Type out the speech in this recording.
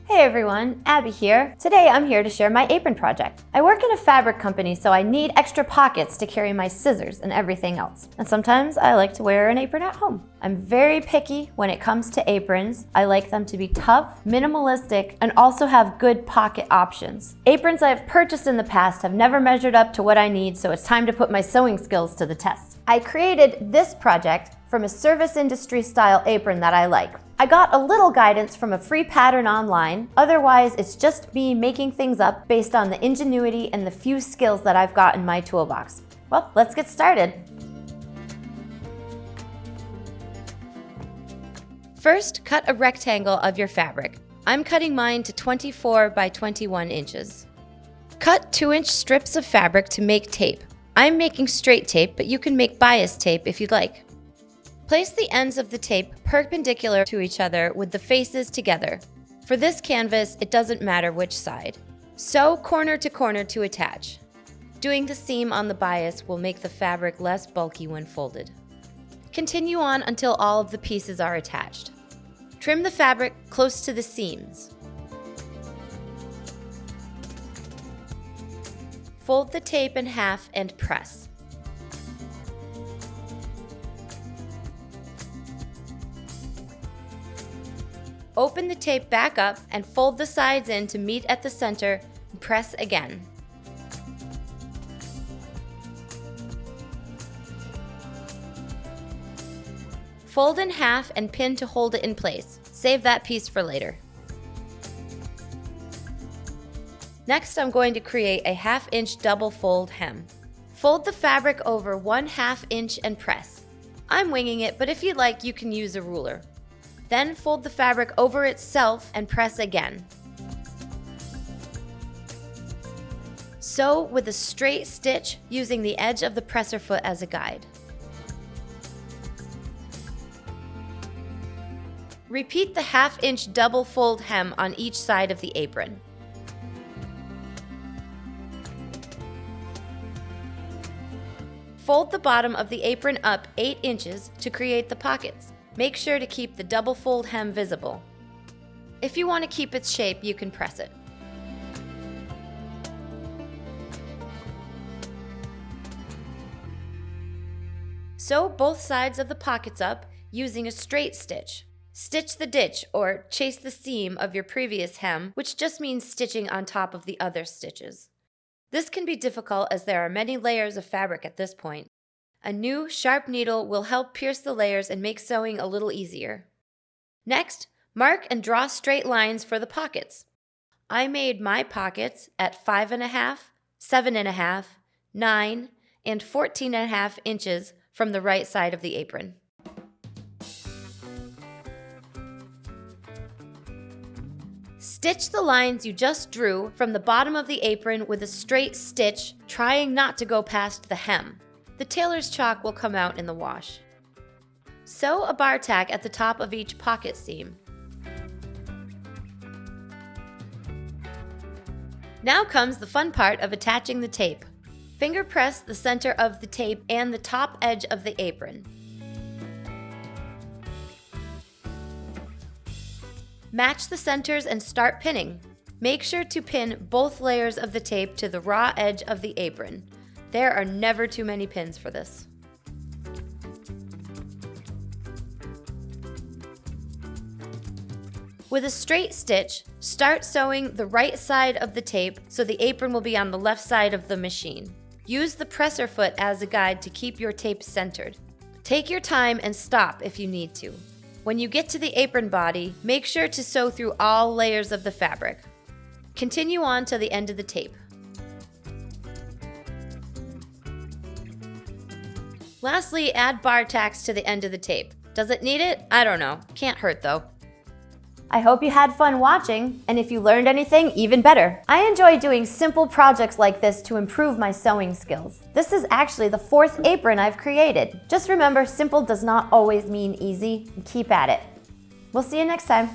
Hey everyone, Abby here. Today I'm here to share my apron project. I work in a fabric company, so I need extra pockets to carry my scissors and everything else. And sometimes I like to wear an apron at home. I'm very picky when it comes to aprons. I like them to be tough, minimalistic, and also have good pocket options. Aprons I've purchased in the past have never measured up to what I need, so it's time to put my sewing skills to the test. I created this project from a service industry style apron that I like. I got a little guidance from a free pattern online. Otherwise, it's just me making things up based on the ingenuity and the few skills that I've got in my toolbox. Well, let's get started. First, cut a rectangle of your fabric. I'm cutting mine to 24 by 21 inches. Cut 2-inch strips of fabric to make tape. I'm making straight tape, but you can make bias tape if you'd like. Place the ends of the tape perpendicular to each other with the faces together. For this canvas, it doesn't matter which side. Sew corner to corner to attach. Doing the seam on the bias will make the fabric less bulky when folded. Continue on until all of the pieces are attached. Trim the fabric close to the seams. Fold the tape in half and press. Open the tape back up and fold the sides in to meet at the center and press again. Fold in half and pin to hold it in place. Save that piece for later. Next, I'm going to create a 1/2-inch double fold hem. Fold the fabric over 1/2 inch and press. I'm winging it, but if you'd like, you can use a ruler. Then fold the fabric over itself and press again. Sew with a straight stitch using the edge of the presser foot as a guide. Repeat the 1/2-inch double fold hem on each side of the apron. Fold the bottom of the apron up 8 inches to create the pockets. Make sure to keep the double fold hem visible. If you want to keep its shape, you can press it. Sew both sides of the pockets up using a straight stitch. Stitch the ditch or chase the seam of your previous hem, which just means stitching on top of the other stitches. This can be difficult as there are many layers of fabric at this point. A new, sharp needle will help pierce the layers and make sewing a little easier. Next, mark and draw straight lines for the pockets. I made my pockets at 5.5, 7.5, 9, and 14.5 inches from the right side of the apron. Stitch the lines you just drew from the bottom of the apron with a straight stitch, trying not to go past the hem. The tailor's chalk will come out in the wash. Sew a bar tack at the top of each pocket seam. Now comes the fun part of attaching the tape. Finger press the center of the tape and the top edge of the apron. Match the centers and start pinning. Make sure to pin both layers of the tape to the raw edge of the apron. There are never too many pins for this. With a straight stitch, start sewing the right side of the tape so the apron will be on the left side of the machine. Use the presser foot as a guide to keep your tape centered. Take your time and stop if you need to. When you get to the apron body, make sure to sew through all layers of the fabric. Continue on to the end of the tape. Lastly, add bar tacks to the end of the tape. Does it need it? I don't know. Can't hurt though. I hope you had fun watching, and if you learned anything, even better. I enjoy doing simple projects like this to improve my sewing skills. This is actually the 4th apron I've created. Just remember, simple does not always mean easy, and keep at it. We'll see you next time.